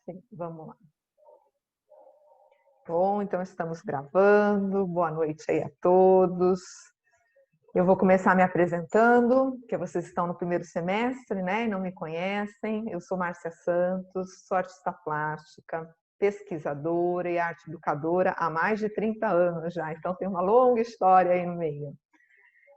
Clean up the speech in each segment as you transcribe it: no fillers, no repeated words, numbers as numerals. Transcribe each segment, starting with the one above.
Sim, vamos lá. Bom, então estamos gravando. Boa noite aí a todos. Eu vou começar me apresentando, porque vocês estão no primeiro semestre, né, e não me conhecem. Eu sou Márcia Santos, sou artista plástica, pesquisadora e arte educadora há mais de 30 anos já, então tem uma longa história aí no meio.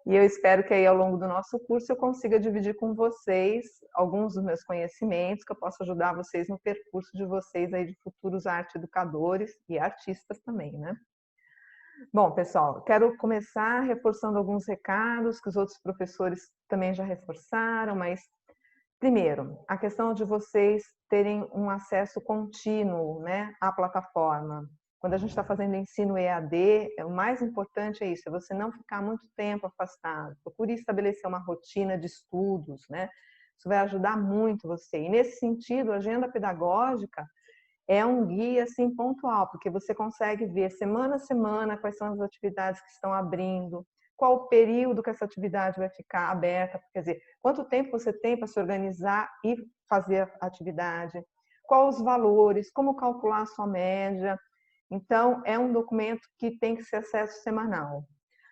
E eu espero que aí ao longo do nosso curso eu consiga dividir com vocês alguns dos meus conhecimentos, que eu possa ajudar vocês no percurso de vocês aí de futuros arte educadores e artistas também, né? Bom, pessoal, quero começar reforçando alguns recados que os outros professores também já reforçaram, mas primeiro, a questão de vocês terem um acesso contínuo, né, à plataforma. Quando a gente está fazendo ensino EAD, o mais importante é isso, é você não ficar muito tempo afastado. Procure estabelecer uma rotina de estudos, né? Isso vai ajudar muito você. E nesse sentido, a agenda pedagógica é um guia assim pontual, porque você consegue ver semana a semana quais são as atividades que estão abrindo, qual o período que essa atividade vai ficar aberta, quer dizer, quanto tempo você tem para se organizar e fazer a atividade, quais os valores, como calcular a sua média. Então, é um documento que tem que ser acesso semanal.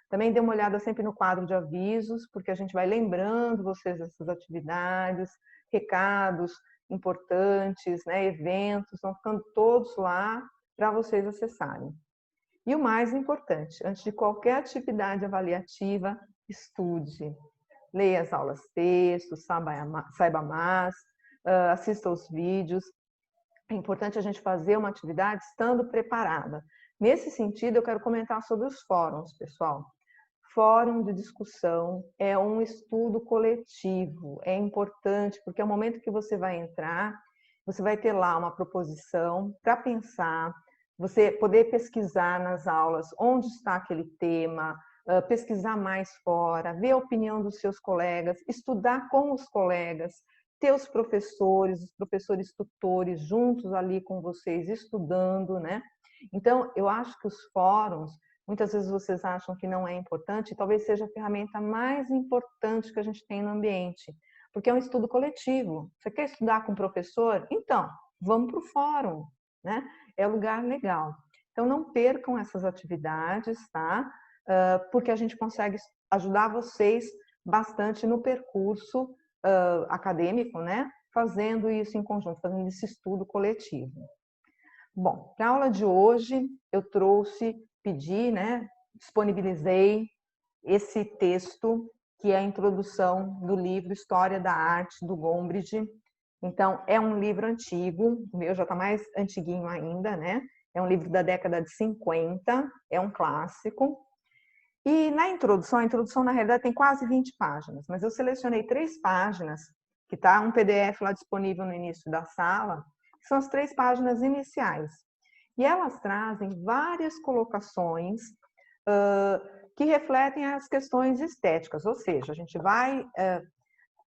Também dê uma olhada sempre no quadro de avisos, porque a gente vai lembrando vocês dessas atividades, recados importantes, né, eventos, vão ficando todos lá para vocês acessarem. E o mais importante, antes de qualquer atividade avaliativa, estude. Leia as aulas textos, saiba mais, assista os vídeos. É importante a gente fazer uma atividade estando preparada. Nesse sentido, eu quero comentar sobre os fóruns, pessoal. Fórum de discussão é um estudo coletivo, é importante, porque é o momento que você vai entrar, você vai ter lá uma proposição para pensar, você poder pesquisar nas aulas onde está aquele tema, pesquisar mais fora, ver a opinião dos seus colegas, estudar com os colegas, ter os professores tutores juntos ali com vocês, estudando, né? Então, eu acho que os fóruns, muitas vezes vocês acham que não é importante, talvez seja a ferramenta mais importante que a gente tem no ambiente, porque é um estudo coletivo. Você quer estudar com o professor? Então, vamos para o fórum, né? É um lugar legal. Então, não percam essas atividades, tá? Porque a gente consegue ajudar vocês bastante no percurso acadêmico, né? Fazendo isso em conjunto, fazendo esse estudo coletivo. Bom, para a aula de hoje, eu pedi, né, disponibilizei esse texto, que é a introdução do livro História da Arte, do Gombrich. Então, é um livro antigo, o meu já está mais antiguinho ainda, né? É um livro da década de 50, é um clássico. E na introdução, a introdução na realidade tem quase 20 páginas, mas eu selecionei 3 páginas, que está um PDF lá disponível no início da sala, que são as 3 páginas iniciais. E elas trazem várias colocações que refletem as questões estéticas, ou seja, a gente vai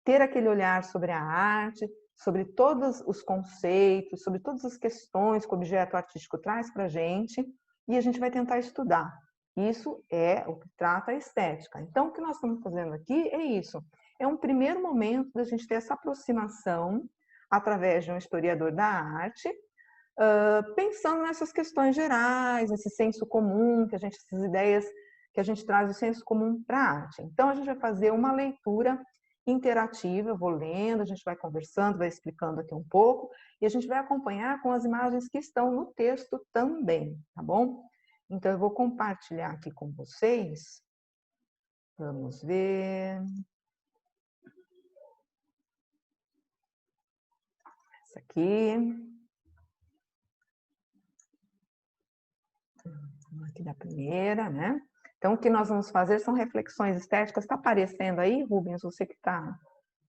ter aquele olhar sobre a arte, sobre todos os conceitos, sobre todas as questões que o objeto artístico traz para a gente, e a gente vai tentar estudar. Isso é o que trata a estética. Então, o que nós estamos fazendo aqui é isso. É um primeiro momento da gente ter essa aproximação através de um historiador da arte, pensando nessas questões gerais, esse senso comum, essas ideias que a gente traz o senso comum para a arte. Então, a gente vai fazer uma leitura interativa, eu vou lendo, a gente vai conversando, vai explicando aqui um pouco, e a gente vai acompanhar com as imagens que estão no texto também, tá bom? Então, eu vou compartilhar aqui com vocês. Vamos ver. Essa aqui. Aqui da primeira, né? Então, o que nós vamos fazer são reflexões estéticas. Está aparecendo aí, Rubens? Você que está...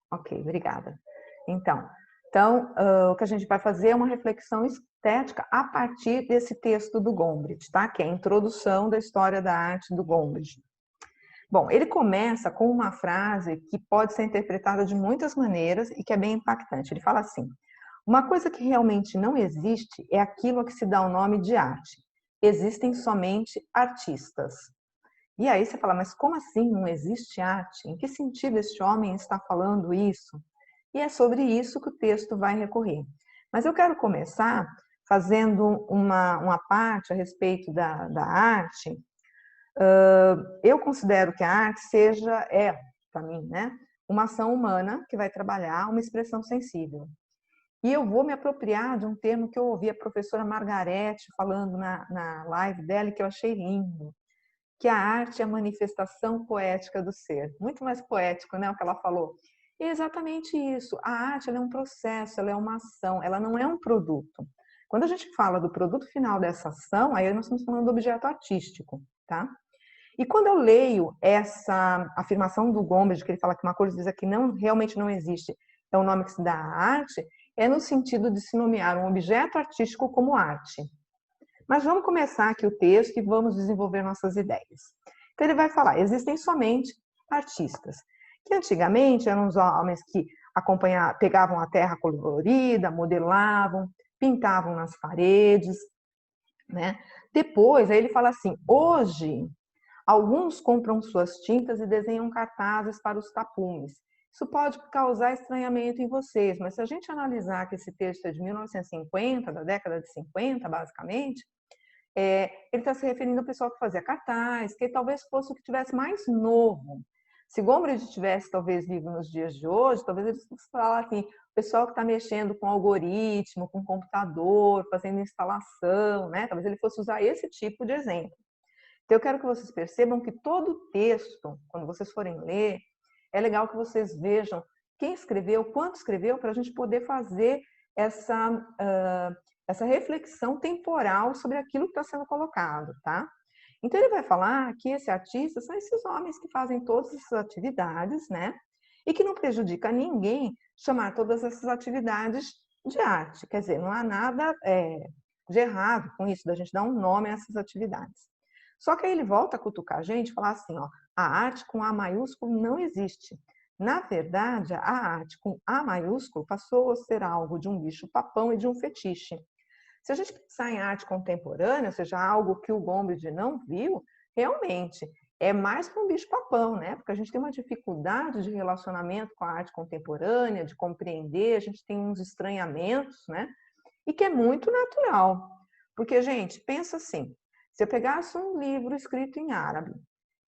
Ok, obrigada. Então, o que a gente vai fazer é uma reflexão estética a partir desse texto do Gombrich, tá? Que é a introdução da história da arte do Gombrich. Bom, ele começa com uma frase que pode ser interpretada de muitas maneiras e que é bem impactante. Ele fala assim: uma coisa que realmente não existe é aquilo a que se dá o nome de arte. Existem somente artistas. E aí você fala, mas como assim não existe arte? Em que sentido este homem está falando isso? E é sobre isso que o texto vai recorrer. Mas eu quero começar fazendo uma parte a respeito da arte. Eu considero que a arte para mim, né, uma ação humana que vai trabalhar uma expressão sensível. E eu vou me apropriar de um termo que eu ouvi a professora Margarete falando na live dela, que eu achei lindo, que a arte é a manifestação poética do ser. Muito mais poético, né, o que ela falou. E é exatamente isso. A arte, ela é um processo, ela é uma ação, ela não é um produto. Quando a gente fala do produto final dessa ação, aí nós estamos falando do objeto artístico, tá? E quando eu leio essa afirmação do Gombrich, que ele fala que uma coisa que realmente não existe, é o nome que se dá à arte, é no sentido de se nomear um objeto artístico como arte. Mas vamos começar aqui o texto e vamos desenvolver nossas ideias. Então ele vai falar, existem somente artistas, que antigamente eram os homens que pegavam a terra colorida, modelavam, pintavam nas paredes, né? Depois, aí ele fala assim, hoje, alguns compram suas tintas e desenham cartazes para os tapumes. Isso pode causar estranhamento em vocês, mas se a gente analisar que esse texto é de 1950, da década de 50, basicamente, ele está se referindo ao pessoal que fazia cartaz, que talvez fosse o que tivesse mais novo. Se Gombrich tivesse, talvez, vivo nos dias de hoje, talvez eles falassem assim, o pessoal que está mexendo com algoritmo, com computador, fazendo instalação, né? Talvez ele fosse usar esse tipo de exemplo. Então, eu quero que vocês percebam que todo o texto, quando vocês forem ler, é legal que vocês vejam quem escreveu, quanto escreveu, para a gente poder fazer essa reflexão temporal sobre aquilo que está sendo colocado, tá? Então, ele vai falar que esse artista são esses homens que fazem todas essas atividades, né? E que não prejudica ninguém chamar todas essas atividades de arte. Quer dizer, não há nada de errado com isso, da gente dar um nome a essas atividades. Só que aí ele volta a cutucar a gente e falar assim, ó, a arte com A maiúsculo não existe. Na verdade, a arte com A maiúsculo passou a ser algo de um bicho-papão e de um fetiche. Se a gente pensar em arte contemporânea, ou seja, algo que o Gombrich não viu, realmente é mais para um bicho-papão, né? Porque a gente tem uma dificuldade de relacionamento com a arte contemporânea, de compreender, a gente tem uns estranhamentos, né? E que é muito natural. Porque, gente, pensa assim, se eu pegasse um livro escrito em árabe,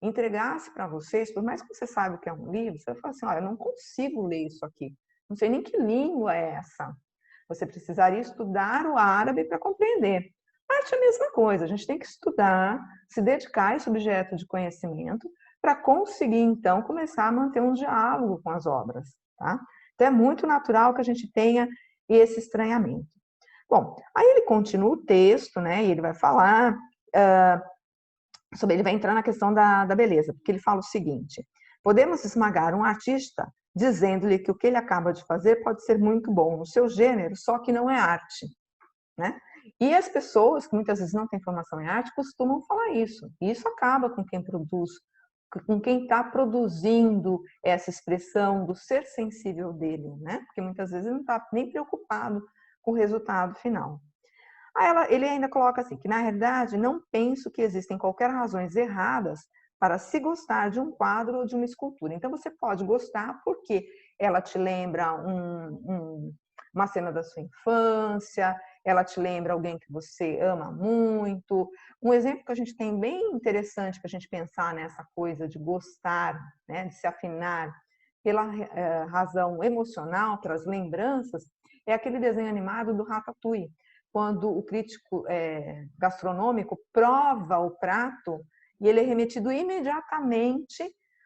entregasse para vocês, por mais que você saiba o que é um livro, você vai falar assim, olha, eu não consigo ler isso aqui. Não sei nem que língua é essa. Você precisaria estudar o árabe para compreender. Arte é a mesma coisa, a gente tem que estudar, se dedicar a esse objeto de conhecimento para conseguir, então, começar a manter um diálogo com as obras. Tá? Então, é muito natural que a gente tenha esse estranhamento. Bom, aí ele continua o texto, né, e ele vai falar ele vai entrar na questão da beleza, porque ele fala o seguinte, podemos esmagar um artista dizendo-lhe que o que ele acaba de fazer pode ser muito bom no seu gênero, só que não é arte, né? E as pessoas que muitas vezes não têm formação em arte costumam falar isso. E isso acaba com quem produz, com quem está produzindo essa expressão do ser sensível dele, né? Porque muitas vezes ele não está nem preocupado com o resultado final. Aí ele ainda coloca assim, que na realidade não penso que existem qualquer razões erradas para se gostar de um quadro ou de uma escultura. Então você pode gostar porque ela te lembra uma cena da sua infância, ela te lembra alguém que você ama muito. Um exemplo que a gente tem bem interessante para a gente pensar nessa coisa de gostar, né, de se afinar pela razão emocional, pelas lembranças, é aquele desenho animado do Ratatouille, quando o crítico gastronômico prova o prato e ele é remetido imediatamente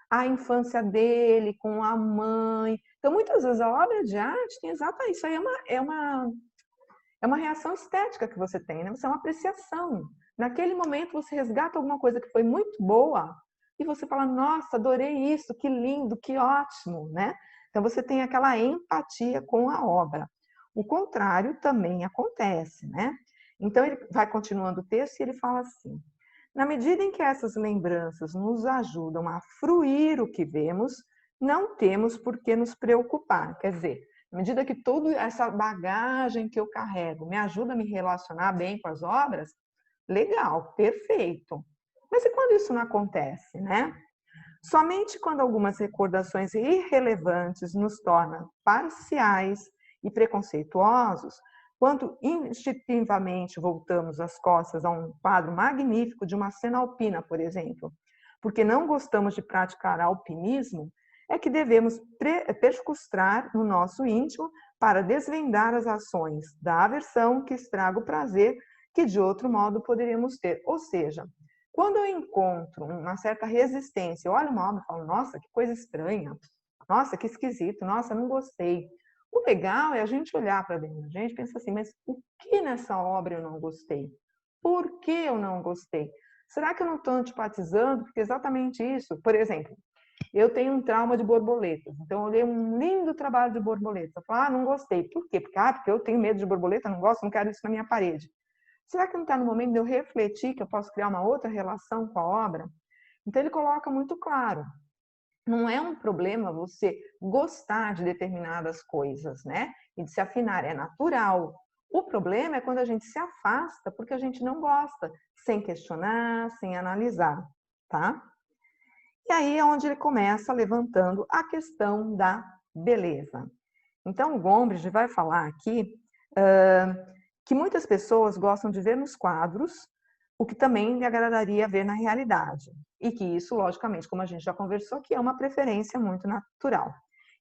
à infância dele, com a mãe. Então, muitas vezes, a obra de arte tem exatamente isso. Aí é uma reação estética que você tem, né? Você é uma apreciação. Naquele momento, você resgata alguma coisa que foi muito boa e você fala, nossa, adorei isso, que lindo, que ótimo, né? Então, você tem aquela empatia com a obra. O contrário também acontece, né? Então, ele vai continuando o texto e ele fala assim, na medida em que essas lembranças nos ajudam a fruir o que vemos, não temos por que nos preocupar. Quer dizer, à medida que toda essa bagagem que eu carrego me ajuda a me relacionar bem com as obras, legal, perfeito. Mas e quando isso não acontece, né? Somente quando algumas recordações irrelevantes nos tornam parciais e preconceituosos, quando instintivamente voltamos as costas a um quadro magnífico de uma cena alpina, por exemplo, porque não gostamos de praticar alpinismo, é que devemos perscrutrar no nosso íntimo para desvendar as ações da aversão que estraga o prazer que de outro modo poderíamos ter. Ou seja, quando eu encontro uma certa resistência, eu olho uma obra e falo, nossa, que coisa estranha, nossa, que esquisito, nossa, não gostei. O legal é a gente olhar para dentro da gente e pensar assim, mas o que nessa obra eu não gostei? Por que eu não gostei? Será que eu não estou antipatizando? Porque é exatamente isso. Por exemplo, eu tenho um trauma de borboletas. Então, eu olhei um lindo trabalho de borboleta. Eu falo, não gostei. Por quê? Porque eu tenho medo de borboleta, não gosto, não quero isso na minha parede. Será que não está no momento de eu refletir que eu posso criar uma outra relação com a obra? Então, ele coloca muito claro. Não é um problema você gostar de determinadas coisas, né? E de se afinar, é natural. O problema é quando a gente se afasta porque a gente não gosta, sem questionar, sem analisar, tá? E aí é onde ele começa levantando a questão da beleza. Então, o Gombrich vai falar aqui que muitas pessoas gostam de ver nos quadros o que também lhe agradaria ver na realidade. E que isso, logicamente, como a gente já conversou aqui, é uma preferência muito natural.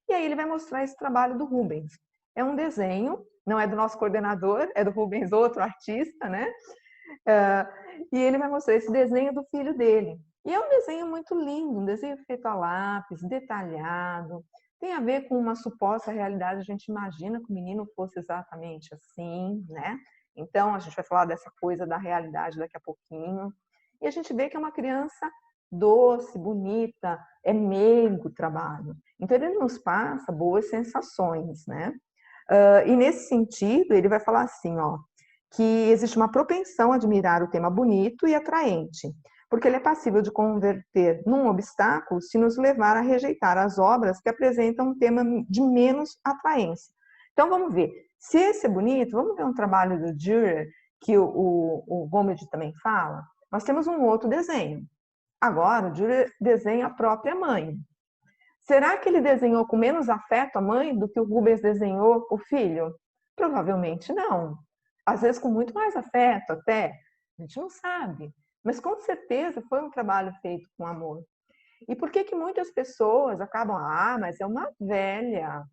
E aí ele vai mostrar esse trabalho do Rubens. É um desenho, não é do nosso coordenador, é do Rubens, outro artista, né? E ele vai mostrar esse desenho do filho dele. E é um desenho muito lindo, um desenho feito a lápis, detalhado. Tem a ver com uma suposta realidade, a gente imagina que o menino fosse exatamente assim, né? Então, a gente vai falar dessa coisa da realidade daqui a pouquinho. E a gente vê que é uma criança doce, bonita, é meigo o trabalho. Então, ele nos passa boas sensações, né? E nesse sentido, ele vai falar assim, ó, que existe uma propensão a admirar o tema bonito e atraente, porque ele é passível de converter num obstáculo se nos levar a rejeitar as obras que apresentam um tema de menos atraência. Então, vamos ver. Se esse é bonito, vamos ver um trabalho do Dürer, que o Gombrich também fala. Nós temos um outro desenho. Agora, o Dürer desenha a própria mãe. Será que ele desenhou com menos afeto a mãe do que o Rubens desenhou o filho? Provavelmente não. Às vezes com muito mais afeto até, a gente não sabe. Mas com certeza foi um trabalho feito com amor. E por que que muitas pessoas acabam, mas é uma velha.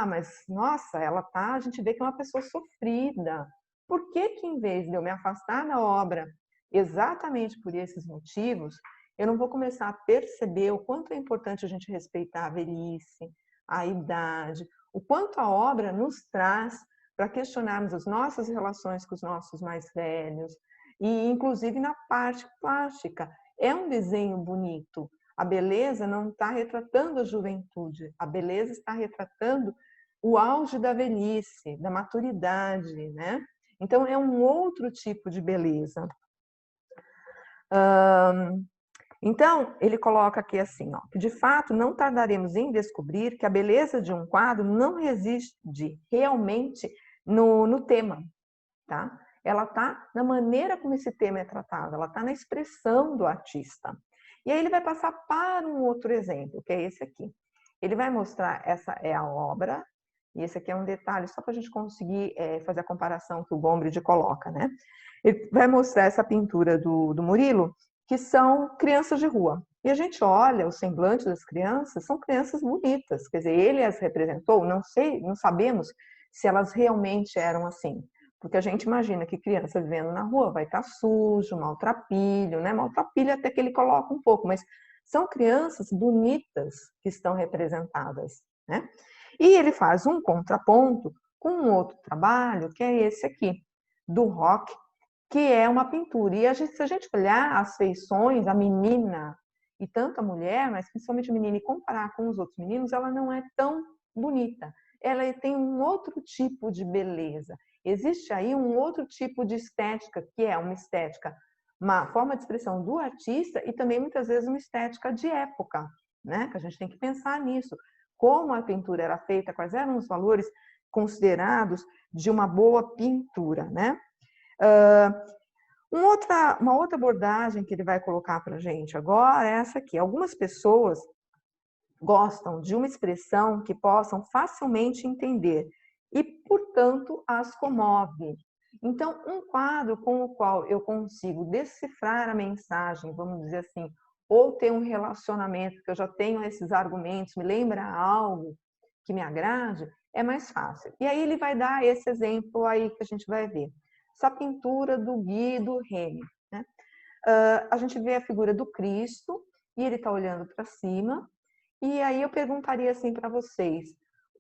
Mas nossa, ela tá, a gente vê que é uma pessoa sofrida. Por que que em vez de eu me afastar da obra exatamente por esses motivos, eu não vou começar a perceber o quanto é importante a gente respeitar a velhice, a idade, o quanto a obra nos traz para questionarmos as nossas relações com os nossos mais velhos, e inclusive na parte plástica. É um desenho bonito. A beleza não está retratando a juventude, a beleza está retratando o auge da velhice, da maturidade, né? Então, é um outro tipo de beleza. Então, ele coloca aqui assim, ó, que de fato não tardaremos em descobrir que a beleza de um quadro não reside realmente no tema, tá? Ela está na maneira como esse tema é tratado, ela está na expressão do artista. E aí ele vai passar para um outro exemplo, que é esse aqui. Ele vai mostrar, essa é a obra, e esse aqui é um detalhe, só para a gente conseguir fazer a comparação que o Gombrich coloca, né? Ele vai mostrar essa pintura do Murilo, que são crianças de rua. E a gente olha o semblante das crianças, são crianças bonitas, quer dizer, ele as representou, não sei, não sabemos se elas realmente eram assim. Porque a gente imagina que criança vivendo na rua vai estar sujo, maltrapilho, né? Maltrapilho até que ele coloca um pouco, mas são crianças bonitas que estão representadas, né? E ele faz um contraponto com um outro trabalho, que é esse aqui, do Rock, que é uma pintura. E se a gente olhar as feições, a menina e tanto a mulher, mas principalmente a menina, e comparar com os outros meninos, ela não é tão bonita. Ela tem um outro tipo de beleza. Existe aí um outro tipo de estética, que é uma estética, uma forma de expressão do artista e também muitas vezes uma estética de época, né? Que a gente tem que pensar nisso. Como a pintura era feita, quais eram os valores considerados de uma boa pintura, né? Uma outra abordagem que ele vai colocar para a gente agora é essa aqui. Algumas pessoas gostam de uma expressão que possam facilmente entender e, portanto, as comove. Então, um quadro com o qual eu consigo decifrar a mensagem, vamos dizer assim, ou ter um relacionamento, que eu já tenho esses argumentos, me lembra algo que me agrade, é mais fácil. E aí ele vai dar esse exemplo aí que a gente vai ver. Essa pintura do Guido Reni, né? A gente vê a figura do Cristo e ele está olhando para cima. E aí eu perguntaria assim para vocês,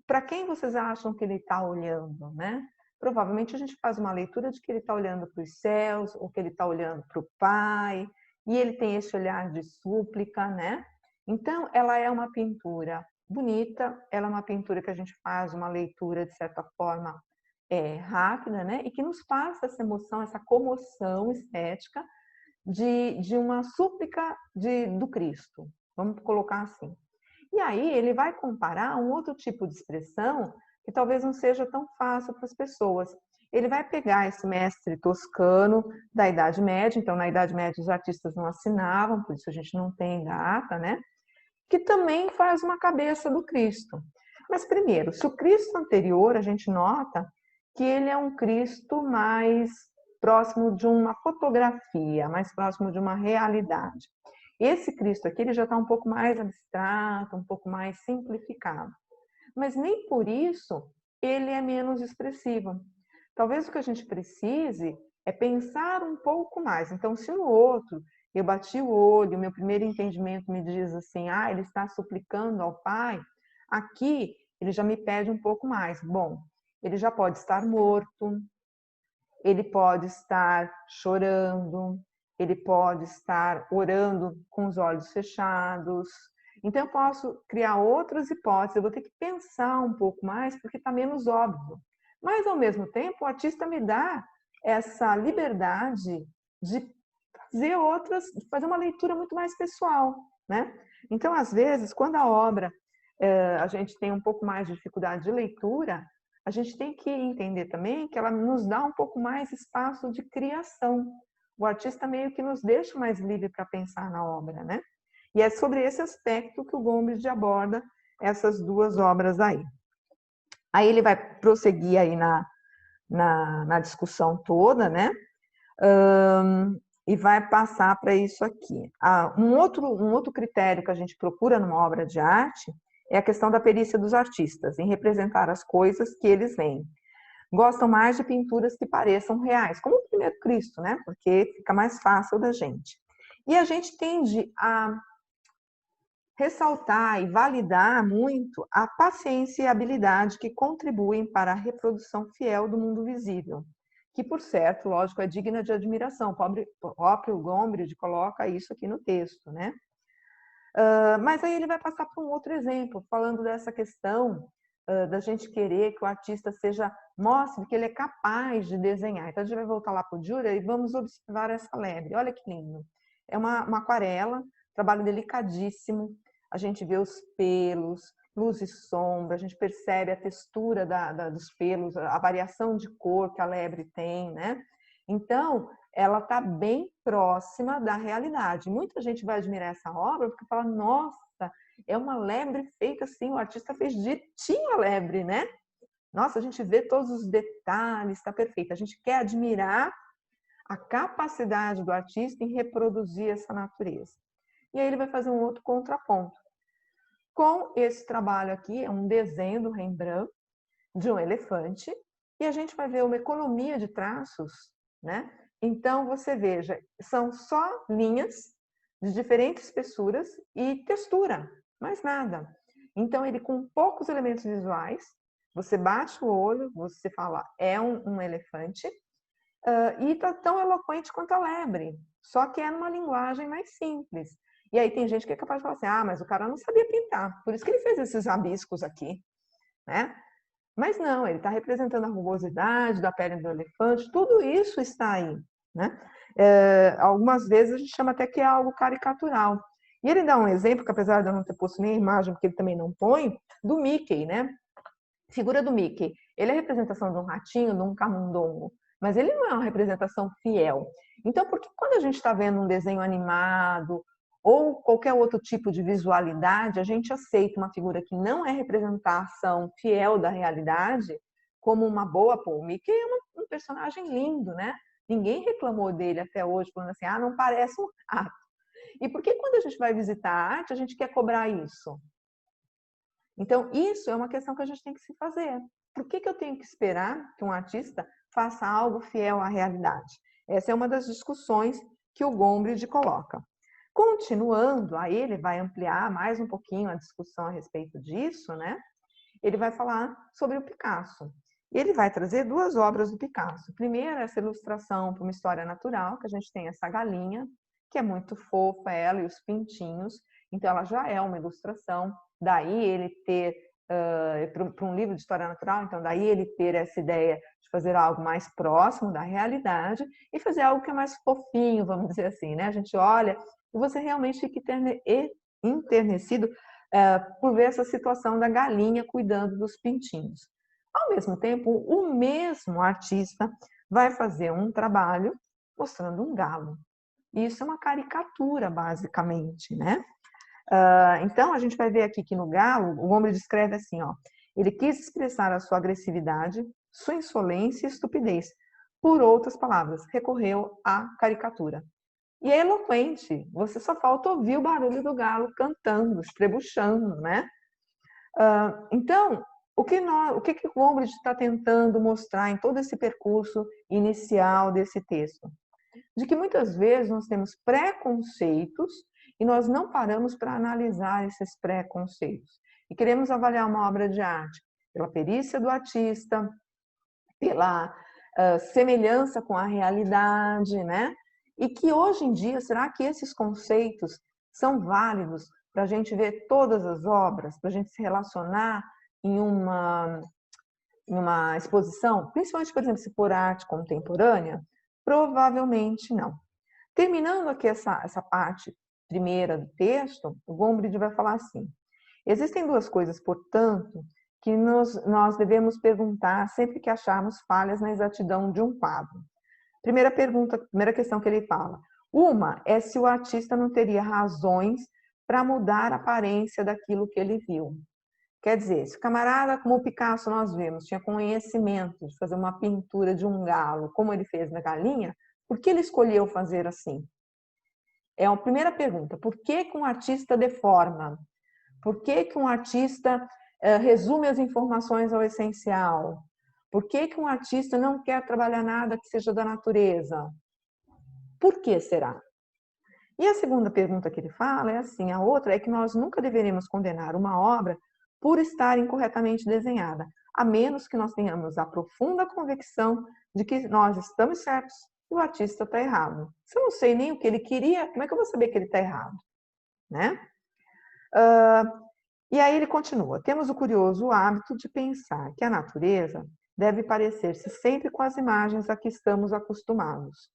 para quem vocês acham que ele está olhando, né? Provavelmente a gente faz uma leitura de que ele está olhando para os céus, ou que ele está olhando para o Pai, e ele tem esse olhar de súplica, né? Então, ela é uma pintura bonita, ela é uma pintura que a gente faz uma leitura, de certa forma, rápida, né? E que nos passa essa emoção, essa comoção estética de uma súplica do Cristo, vamos colocar assim. E aí ele vai comparar um outro tipo de expressão que talvez não seja tão fácil para as pessoas. Ele vai pegar esse mestre toscano da Idade Média, então na Idade Média os artistas não assinavam, por isso a gente não tem data, né? Que também faz uma cabeça do Cristo. Mas primeiro, se o Cristo anterior, a gente nota que ele é um Cristo mais próximo de uma fotografia, mais próximo de uma realidade. Esse Cristo aqui ele já está um pouco mais abstrato, um pouco mais simplificado. Mas nem por isso ele é menos expressivo. Talvez o que a gente precise é pensar um pouco mais. Então, se no outro eu bati o olho, meu primeiro entendimento me diz assim, ele está suplicando ao Pai, aqui ele já me pede um pouco mais. Bom, ele já pode estar morto, ele pode estar chorando, ele pode estar orando com os olhos fechados. Então, eu posso criar outras hipóteses, eu vou ter que pensar um pouco mais, porque está menos óbvio. Mas, ao mesmo tempo, o artista me dá essa liberdade de fazer uma leitura muito mais pessoal, né? Então, às vezes, quando a obra a gente tem um pouco mais de dificuldade de leitura, a gente tem que entender também que ela nos dá um pouco mais espaço de criação. O artista meio que nos deixa mais livre para pensar na obra, né? E é sobre esse aspecto que o Gombrich aborda essas duas obras aí. Aí ele vai prosseguir aí na discussão toda, né? E vai passar para isso aqui. Um outro critério que a gente procura numa obra de arte é a questão da perícia dos artistas, em representar as coisas que eles veem. Gostam mais de pinturas que pareçam reais, como o primeiro Cristo, né? Porque fica mais fácil da gente. E a gente tende a ressaltar e validar muito a paciência e a habilidade que contribuem para a reprodução fiel do mundo visível, que, por certo, lógico, é digna de admiração. O próprio Gombrich coloca isso aqui no texto, né? Mas aí ele vai passar por um outro exemplo, falando dessa questão da gente querer que o artista mostre que ele é capaz de desenhar. Então, a gente vai voltar lá para o Dürer e vamos observar essa lebre. Olha que lindo. É uma aquarela, trabalho delicadíssimo. A gente vê os pelos, luz e sombra, a gente percebe a textura dos pelos, a variação de cor que a lebre tem, né? Então, ela está bem próxima da realidade. Muita gente vai admirar essa obra porque fala, nossa, é uma lebre feita assim, o artista fez direitinho a lebre, né? Nossa, a gente vê todos os detalhes, está perfeito. A gente quer admirar a capacidade do artista em reproduzir essa natureza. E aí ele vai fazer um outro contraponto. Com esse trabalho aqui, é um desenho do Rembrandt de um elefante, e a gente vai ver uma economia de traços, né? Então, você veja, são só linhas de diferentes espessuras e textura, mais nada. Então, ele com poucos elementos visuais, você bate o olho, você fala, é um elefante, e está tão eloquente quanto a lebre, só que é numa linguagem mais simples. E aí tem gente que é capaz de falar assim, mas o cara não sabia pintar, por isso que ele fez esses rabiscos aqui, né? Mas não, ele está representando a rugosidade da pele do elefante, tudo isso está aí, né? Algumas vezes a gente chama até que é algo caricatural. E ele dá um exemplo, que apesar de eu não ter posto nem a imagem, porque ele também não põe, do Mickey, né? Figura do Mickey. Ele é a representação de um ratinho, de um camundongo, mas ele não é uma representação fiel. Então, por que quando a gente está vendo um desenho animado ou qualquer outro tipo de visualidade, a gente aceita uma figura que não é representação fiel da realidade como uma boa, pô, o Mickey é um personagem lindo, né? Ninguém reclamou dele até hoje, falando assim, ah, não parece um rato. E por que quando a gente vai visitar a arte, a gente quer cobrar isso? Então, isso é uma questão que a gente tem que se fazer. Por que eu tenho que esperar que um artista faça algo fiel à realidade? Essa é uma das discussões que o Gombrich coloca. Continuando, aí ele vai ampliar mais um pouquinho a discussão a respeito disso, né? Ele vai falar sobre o Picasso. E ele vai trazer duas obras do Picasso. Primeiro, essa ilustração para uma história natural, que a gente tem essa galinha, que é muito fofa, ela e os pintinhos. Então, ela já é uma ilustração. Daí ele ter, para um livro de história natural, então daí ele ter essa ideia de fazer algo mais próximo da realidade e fazer algo que é mais fofinho, vamos dizer assim, né? A gente olha e você realmente fica enternecido por ver essa situação da galinha cuidando dos pintinhos. Ao mesmo tempo, o mesmo artista vai fazer um trabalho mostrando um galo. Isso é uma caricatura, basicamente, né? Então, a gente vai ver aqui que no galo, o homem descreve assim, ó, ele quis expressar a sua agressividade, sua insolência e estupidez. Por outras palavras, recorreu à caricatura. E é eloquente, você só falta ouvir o barulho do galo cantando, estrebuchando, né? Então, o que o Gombrich está tentando mostrar em todo esse percurso inicial desse texto? De que muitas vezes nós temos preconceitos e nós não paramos para analisar esses preconceitos. E queremos avaliar uma obra de arte pela perícia do artista, pela semelhança com a realidade, né? E que hoje em dia, será que esses conceitos são válidos para a gente ver todas as obras, para a gente se relacionar em uma exposição, principalmente, por exemplo, se for arte contemporânea? Provavelmente não. Terminando aqui essa parte primeira do texto, o Gombrich vai falar assim: existem duas coisas, portanto, que nós devemos perguntar sempre que acharmos falhas na exatidão de um quadro. Primeira questão que ele fala. Uma é se o artista não teria razões para mudar a aparência daquilo que ele viu. Quer dizer, se o camarada, como o Picasso nós vemos, tinha conhecimento de fazer uma pintura de um galo, como ele fez na galinha, por que ele escolheu fazer assim? É a primeira pergunta. Por que um artista deforma? Por que um artista resume as informações ao essencial? Por que um artista não quer trabalhar nada que seja da natureza? Por que será? E a segunda pergunta que ele fala é assim, a outra é que nós nunca deveríamos condenar uma obra por estar incorretamente desenhada, a menos que nós tenhamos a profunda convicção de que nós estamos certos e o artista está errado. Se eu não sei nem o que ele queria, como é que eu vou saber que ele está errado? Né? E aí ele continua, temos o curioso hábito de pensar que a natureza deve parecer-se sempre com as imagens a que estamos acostumados.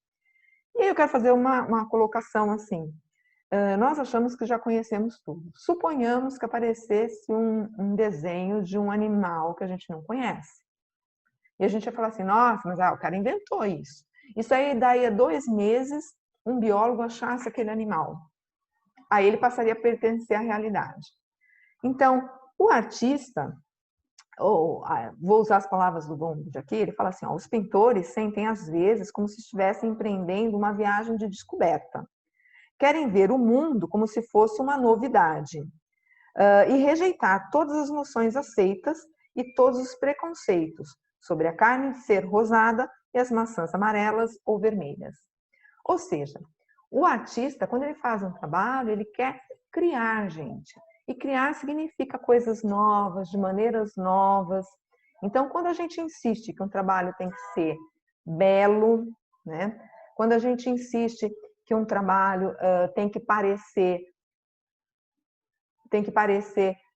E aí eu quero fazer uma colocação assim, nós achamos que já conhecemos tudo. Suponhamos que aparecesse um desenho de um animal que a gente não conhece. E a gente ia falar assim, nossa, mas o cara inventou isso. Isso aí, daí a 2 meses, um biólogo achasse aquele animal. Aí ele passaria a pertencer à realidade. Então, o artista, vou usar as palavras do Gombrich aqui, ele fala assim, os pintores sentem às vezes como se estivessem empreendendo uma viagem de descoberta. Querem ver o mundo como se fosse uma novidade e rejeitar todas as noções aceitas e todos os preconceitos sobre a carne ser rosada e as maçãs amarelas ou vermelhas. Ou seja, o artista, quando ele faz um trabalho, ele quer criar, gente. E criar significa coisas novas, de maneiras novas. Então, quando a gente insiste que um trabalho tem que ser belo, né? Quando a gente insiste que um trabalho tem que parecer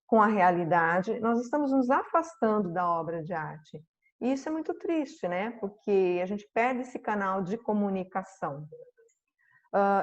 com a realidade, nós estamos nos afastando da obra de arte. E isso é muito triste, né? Porque a gente perde esse canal de comunicação.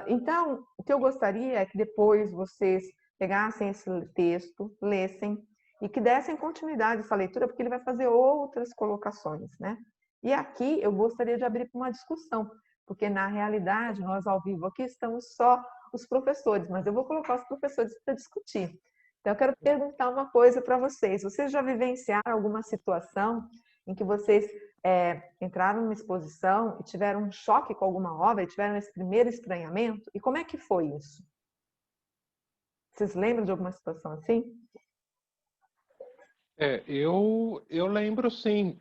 Então, o que eu gostaria é que depois vocês pegassem esse texto, lessem e que dessem continuidade a essa leitura, porque ele vai fazer outras colocações, né? E aqui eu gostaria de abrir para uma discussão, porque na realidade nós ao vivo aqui estamos só os professores, mas eu vou colocar os professores para discutir. Então eu quero perguntar uma coisa para vocês. Vocês já vivenciaram alguma situação em que vocês entraram numa exposição e tiveram um choque com alguma obra, e tiveram esse primeiro estranhamento? E como é que foi isso? Vocês lembram de alguma situação assim? Eu lembro sim.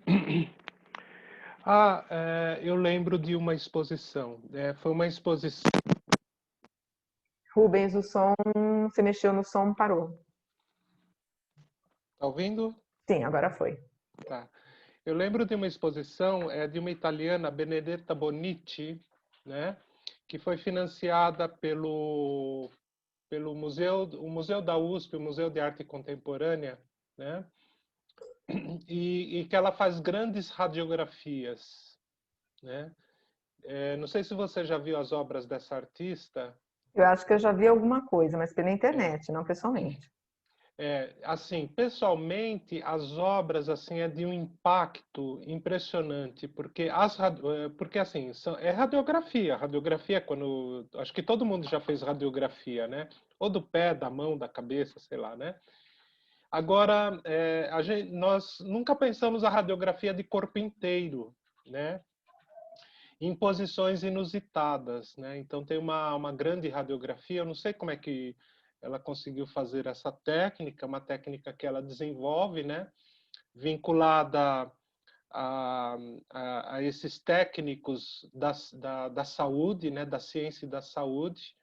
Eu lembro de uma exposição. Foi uma exposição. Rubens, o som, você mexeu no som, parou. Tá ouvindo? Sim, agora foi. Tá. Eu lembro de uma exposição de uma italiana, Benedetta Bonici, né? Que foi financiada pelo o Museu da USP, o Museu de Arte Contemporânea, né? E que ela faz grandes radiografias, né? Não sei se você já viu as obras dessa artista. Eu acho que eu já vi alguma coisa, mas pela internet, não pessoalmente. Assim, pessoalmente, as obras assim é de um impacto impressionante, porque porque assim, é radiografia. Radiografia é quando, acho que todo mundo já fez radiografia, né? Ou do pé, da mão, da cabeça, sei lá, né? Agora, nós nunca pensamos a radiografia de corpo inteiro, né? Em posições inusitadas, né? Então tem uma grande radiografia, eu não sei como é que ela conseguiu fazer essa técnica, uma técnica que ela desenvolve, né? Vinculada a, a esses técnicos da saúde, né? Da ciência e da saúde.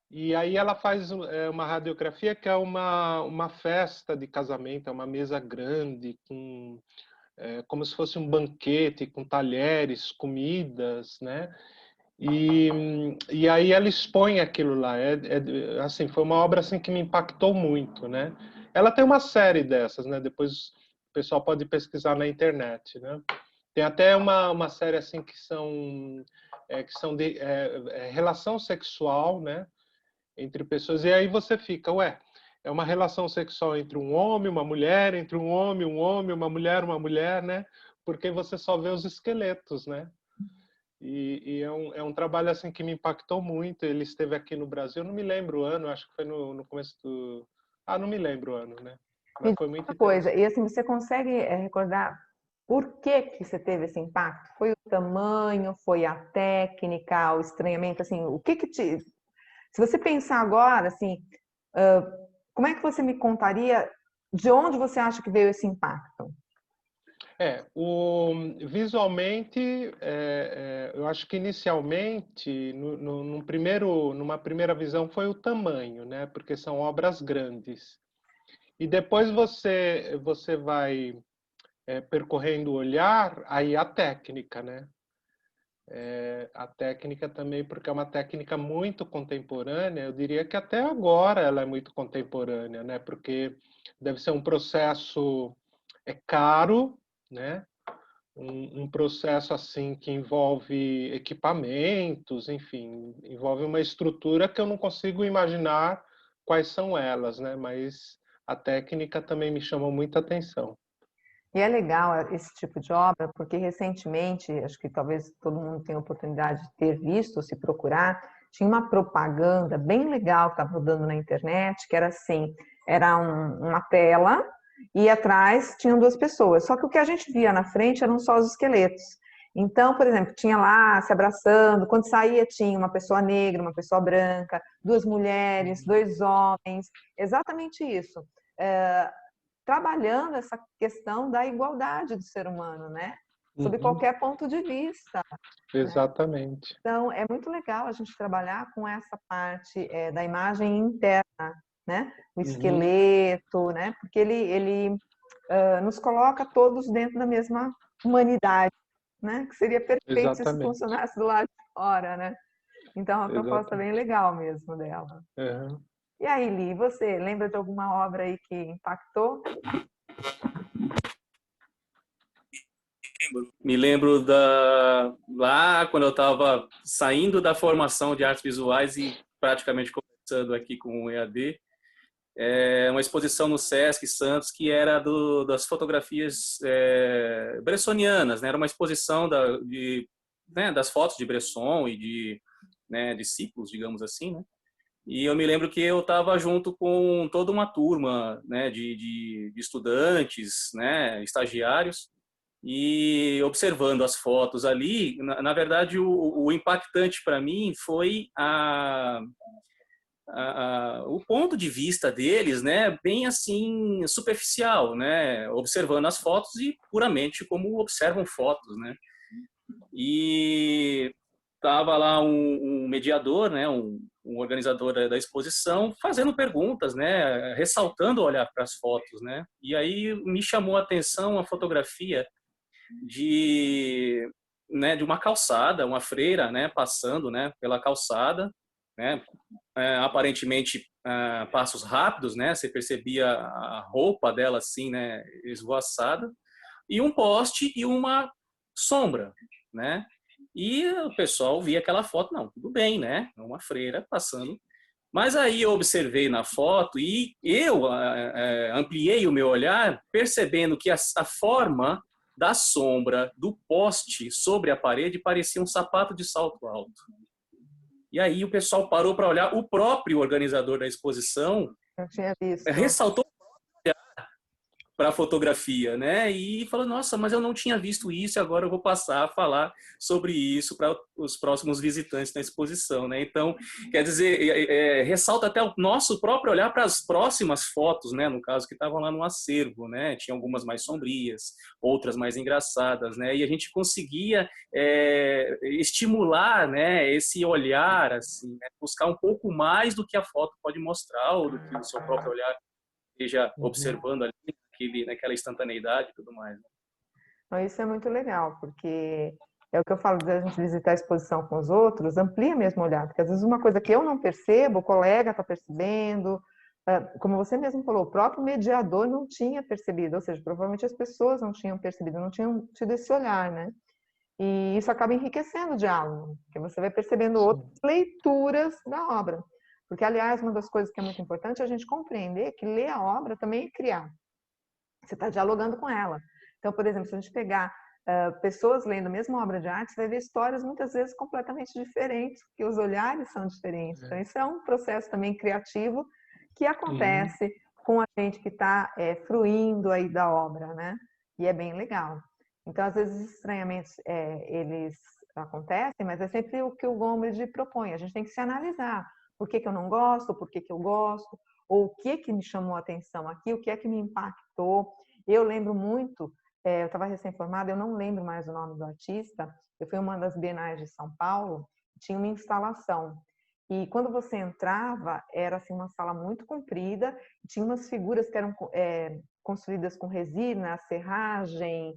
E aí ela faz uma radiografia que é uma festa de casamento, é uma mesa grande com como se fosse um banquete com talheres, comidas, né? E aí ela expõe aquilo lá. Assim, foi uma obra assim que me impactou muito, né? Ela tem uma série dessas, né? Depois o pessoal pode pesquisar na internet, né? Tem até uma série assim que são de relação sexual, né? Entre pessoas. E aí você fica, é uma relação sexual entre um homem, uma mulher, entre um homem, uma mulher, né? Porque você só vê os esqueletos, né? E é um trabalho assim que me impactou muito. Ele esteve aqui no Brasil, não me lembro o ano, acho que foi no começo do... não me lembro o ano, né? Me Mas diz foi muito uma coisa, interessante. e assim, você consegue recordar por que que você teve esse impacto? Foi o tamanho, foi a técnica, o estranhamento, assim, o que que te... Se você pensar agora, assim, como é que você me contaria de onde você acha que veio esse impacto? Visualmente, eu acho que inicialmente, numa primeira visão, foi o tamanho, né? Porque são obras grandes. E depois você vai percorrendo o olhar, aí a técnica, né? A técnica também, porque é uma técnica muito contemporânea, eu diria que até agora ela é muito contemporânea, né? Porque deve ser um processo caro, né? Um processo assim que envolve equipamentos, enfim, envolve uma estrutura que eu não consigo imaginar quais são elas, né? Mas a técnica também me chama muita atenção. E é legal esse tipo de obra, porque recentemente, acho que talvez todo mundo tenha oportunidade de ter visto, se procurar, tinha uma propaganda bem legal que estava rodando na internet, que era assim, era uma tela e atrás tinham duas pessoas. Só que o que a gente via na frente eram só os esqueletos. Então, por exemplo, tinha lá se abraçando, quando saía tinha uma pessoa negra, uma pessoa branca, duas mulheres, dois homens, exatamente isso. Trabalhando essa questão da igualdade do ser humano, né? Sob Uhum, qualquer ponto de vista, né? exatamente. Então, é muito legal a gente trabalhar com essa parte da imagem interna, né? O Uhum, esqueleto, né? Porque ele nos coloca todos dentro da mesma humanidade, né? Que seria perfeito se isso exatamente. funcionasse do lado de fora, né? Então, é uma proposta bem Exatamente. legal mesmo dela. Uhum. E aí, Li, você lembra de alguma obra aí que impactou? Me lembro lá quando eu estava saindo da formação de artes visuais e praticamente começando aqui com o EAD, uma exposição no Sesc Santos que era das fotografias bressonianas, né? Era uma exposição das fotos de Bresson e de discípulos, digamos assim, né? E eu me lembro que eu estava junto com toda uma turma, né, de estudantes, né, estagiários. E observando as fotos ali, na verdade, o impactante para mim foi o ponto de vista deles, né, bem assim superficial, né, observando as fotos e puramente como observam fotos, né. E tava lá um mediador, né, um organizador da exposição, fazendo perguntas, né, ressaltando olhar para as fotos, né. E aí me chamou a atenção a fotografia de, né, de uma calçada, uma freira, né, passando, né, pela calçada, né, aparentemente passos rápidos, né, você percebia a roupa dela assim, né, esvoaçada, e um poste e uma sombra, né? E o pessoal via aquela foto, não, tudo bem, né? Uma freira passando. Mas aí eu observei na foto e eu ampliei o meu olhar, percebendo que a forma da sombra do poste sobre a parede parecia um sapato de salto alto. E aí o pessoal parou para olhar, o próprio organizador da exposição Eu tinha visto. ressaltou para a fotografia, né? E falou, nossa, mas eu não tinha visto isso, e agora eu vou passar a falar sobre isso para os próximos visitantes da exposição, né? Então, quer dizer, ressalta até o nosso próprio olhar para as próximas fotos, né? No caso, que estavam lá no acervo, né? Tinha algumas mais sombrias, outras mais engraçadas, né? E a gente conseguia estimular, né? Esse olhar, assim, né? Buscar um pouco mais do que a foto pode mostrar, ou do que o seu próprio olhar esteja observando ali, naquela instantaneidade e tudo mais. Então, isso é muito legal, porque é o que eu falo de a gente visitar a exposição com os outros, amplia mesmo o olhar, porque às vezes uma coisa que eu não percebo, o colega está percebendo, como você mesmo falou, o próprio mediador não tinha percebido, ou seja, provavelmente as pessoas não tinham percebido, não tinham tido esse olhar, né? E isso acaba enriquecendo o diálogo, porque você vai percebendo outras leituras da obra. Porque, aliás, uma das coisas que é muito importante é a gente compreender que ler a obra também é criar. Você está dialogando com ela. Então, por exemplo, se a gente pegar pessoas lendo a mesma obra de arte, você vai ver histórias muitas vezes completamente diferentes, porque os olhares são diferentes. Então, isso é um processo também criativo que acontece com a gente que está fruindo aí da obra, né? E é bem legal. Então, às vezes, os estranhamentos, eles acontecem, mas é sempre o que o Gombrich propõe. A gente tem que se analisar. Por que eu não gosto? Por que eu gosto? Ou o que me chamou a atenção aqui? O que é que me impactou? Eu lembro muito, eu estava recém-formada, eu não lembro mais o nome do artista, eu fui uma das Bienais de São Paulo, tinha uma instalação. E quando você entrava, era assim, uma sala muito comprida, tinha umas figuras que eram construídas com resina, serragem,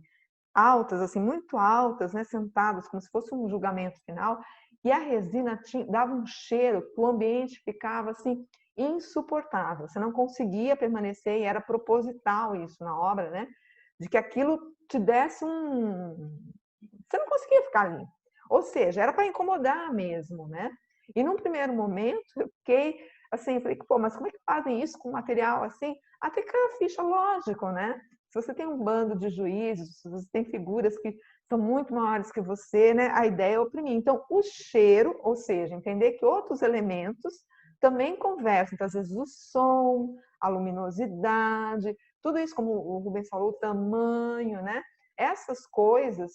altas, assim, muito altas, né, sentadas, como se fosse um julgamento final, e a resina dava um cheiro, o ambiente ficava assim insuportável, você não conseguia permanecer, e era proposital isso na obra, né, de que aquilo te desse você não conseguia ficar ali, ou seja, era para incomodar mesmo, né, e num primeiro momento eu fiquei assim, falei, pô, mas como é que fazem isso com material assim? Até que a ficha, lógico, né, se você tem um bando de juízes, se você tem figuras que são muito maiores que você, né? A ideia é oprimir. Então, o cheiro, ou seja, entender que outros elementos também conversam. Então, às vezes, o som, a luminosidade, tudo isso, como o Rubens falou, o tamanho, né? Essas coisas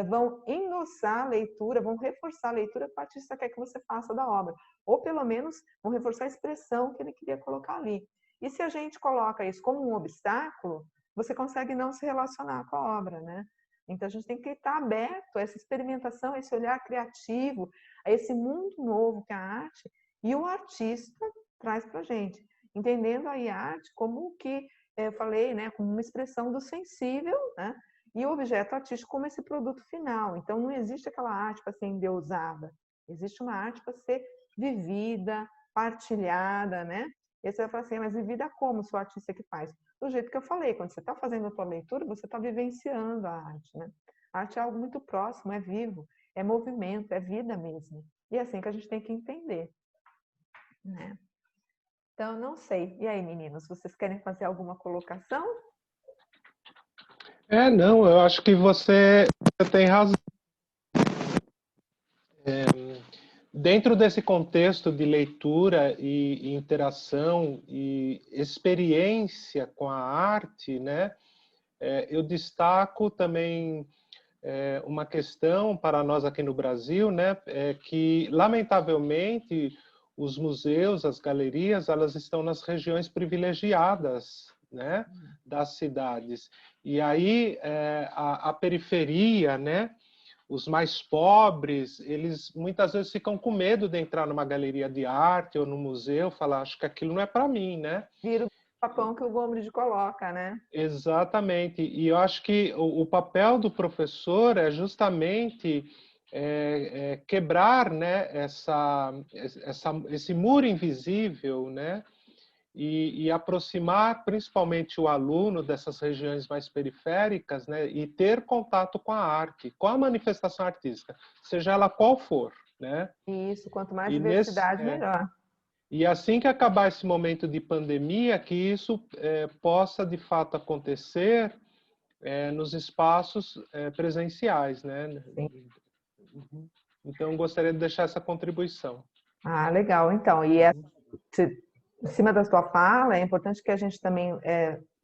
vão endossar a leitura, vão reforçar a leitura que o artista quer que você faça da obra. Ou, pelo menos, vão reforçar a expressão que ele queria colocar ali. E se a gente coloca isso como um obstáculo, você consegue não se relacionar com a obra, né? Então, a gente tem que estar aberto a essa experimentação, a esse olhar criativo, a esse mundo novo que a arte e o artista traz para a gente. Entendendo aí a arte como o que eu falei, né? Como uma expressão do sensível, né? E o objeto artístico como esse produto final. Então, não existe aquela arte para ser endeusada. Existe uma arte para ser vivida, partilhada, né? E você vai falar assim, mas vivida como se o artista que faz? Do jeito que eu falei, quando você está fazendo a sua leitura, você está vivenciando a arte, né? A arte é algo muito próximo, é vivo, é movimento, é vida mesmo. E é assim que a gente tem que entender, né? Então, não sei. E aí, meninos, vocês querem fazer alguma colocação? Não, eu acho que você tem razão. Dentro desse contexto de leitura e interação e experiência com a arte, né, eu destaco também uma questão para nós aqui no Brasil, né, que, lamentavelmente, os museus, as galerias, elas estão nas regiões privilegiadas, né, das cidades. E aí, a periferia, né, os mais pobres, eles muitas vezes ficam com medo de entrar numa galeria de arte ou no museu, falar, acho que aquilo não é para mim, né? Vira o papão que o Gombrich coloca, né? Exatamente. E eu acho que o papel do professor é justamente quebrar, né, esse muro invisível, né? E aproximar principalmente o aluno dessas regiões mais periféricas, né, e ter contato com a arte, com a manifestação artística, seja ela qual for, né? Isso, quanto mais E diversidade, melhor. E assim que acabar esse momento de pandemia, que isso possa de fato acontecer nos espaços presenciais, né? Sim. Então, eu gostaria de deixar essa contribuição. Ah, legal. Então, em cima da sua fala, é importante que a gente também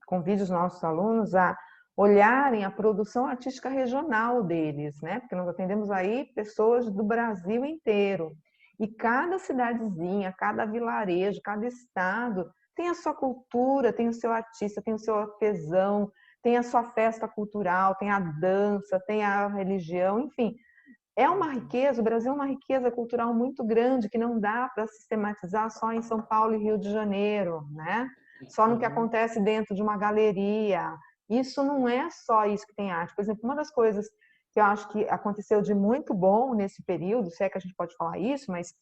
convide os nossos alunos a olharem a produção artística regional deles, né? Porque nós atendemos aí pessoas do Brasil inteiro. E cada cidadezinha, cada vilarejo, cada estado tem a sua cultura, tem o seu artista, tem o seu artesão, tem a sua festa cultural, tem a dança, tem a religião, enfim. É uma riqueza, o Brasil é uma riqueza cultural muito grande que não dá para sistematizar só em São Paulo e Rio de Janeiro, né? Só no que acontece dentro de uma galeria. Isso não é só isso que tem arte. Por exemplo, uma das coisas que eu acho que aconteceu de muito bom nesse período, se é que a gente pode falar isso, mas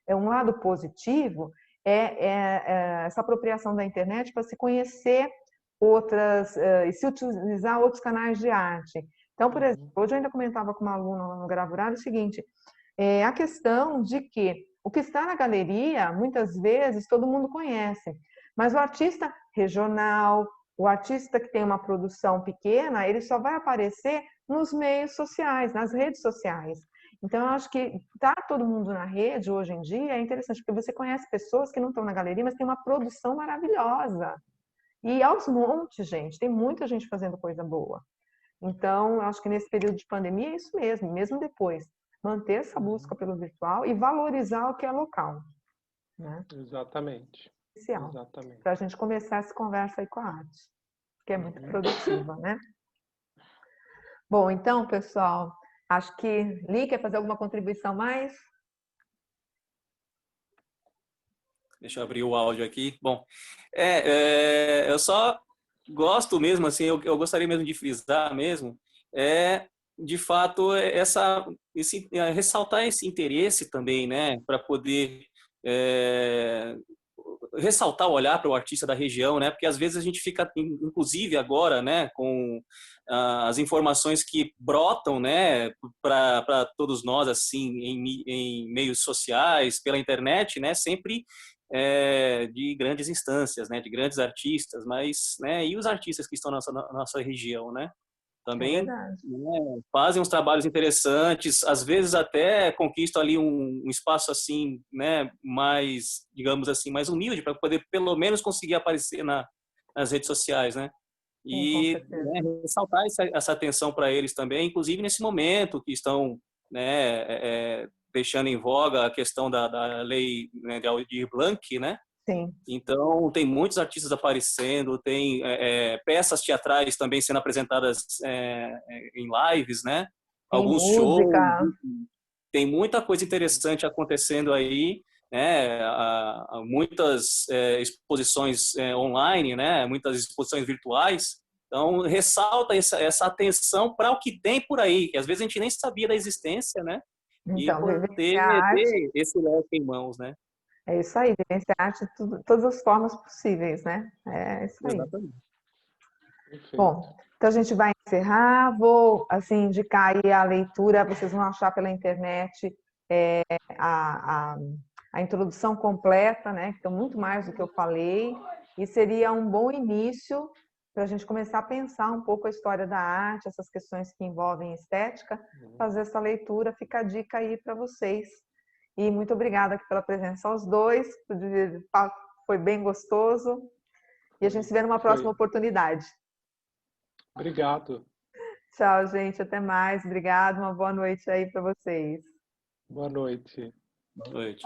é um lado positivo, é essa apropriação da internet para se conhecer outras e se utilizar outros canais de arte. Então, por exemplo, hoje eu ainda comentava com uma aluna no Gravurário o seguinte, a questão de que o que está na galeria, muitas vezes, todo mundo conhece, mas o artista regional, o artista que tem uma produção pequena, ele só vai aparecer nos meios sociais, nas redes sociais. Então, eu acho que tá todo mundo na rede hoje em dia é interessante, porque você conhece pessoas que não estão na galeria, mas tem uma produção maravilhosa. E aos montes, gente, tem muita gente fazendo coisa boa. Então, eu acho que nesse período de pandemia é isso mesmo depois. Manter essa busca pelo virtual e valorizar o que é local. Né? Exatamente. Exatamente. Para a gente começar essa conversa aí com a arte, que é muito produtiva, né? Bom, então, pessoal, acho que Li quer fazer alguma contribuição mais? Deixa eu abrir o áudio aqui. Bom, eu só gosto mesmo, assim, eu gostaria mesmo de frisar mesmo, de fato, ressaltar esse interesse também, né, para poder ressaltar o olhar para o artista da região, né, porque às vezes a gente fica, inclusive agora, né, com as informações que brotam, né, para todos nós, assim, em meios sociais, pela internet, né, sempre de grandes instâncias, né, de grandes artistas, mas, né, e os artistas que estão na nossa região, né, também fazem uns trabalhos interessantes, às vezes até conquistam ali um espaço assim, né, mais, digamos assim, mais humilde para poder pelo menos conseguir aparecer nas redes sociais, né? E ressaltar essa atenção para eles também, inclusive nesse momento que estão, né, deixando em voga a questão da lei, né, de Aldir Blanc, né? Sim. Então, tem muitos artistas aparecendo, tem peças teatrais também sendo apresentadas em lives, né? Tem Alguns música. shows, tem muita coisa interessante acontecendo aí, né? Muitas exposições online, né? Muitas exposições virtuais. Então, ressalta essa atenção para o que tem por aí, que às vezes a gente nem sabia da existência, né? E Então, poder vivenciar a arte, ter esse leque em mãos, né? é isso aí, vivenciar a arte de todas as formas possíveis, né? É isso aí. Exatamente. Bom, então a gente vai encerrar. Vou assim, indicar aí a leitura, vocês vão achar pela internet a, a introdução completa, né? Então, muito mais do que eu falei, e seria um bom início para a gente começar a pensar um pouco a história da arte, essas questões que envolvem estética, fazer essa leitura, fica a dica aí para vocês. E muito obrigada aqui pela presença aos dois, foi bem gostoso, e a gente se vê numa próxima oportunidade. Obrigado. Tchau, gente. Até mais. Obrigado. Uma boa noite aí para vocês. Boa noite. Boa noite.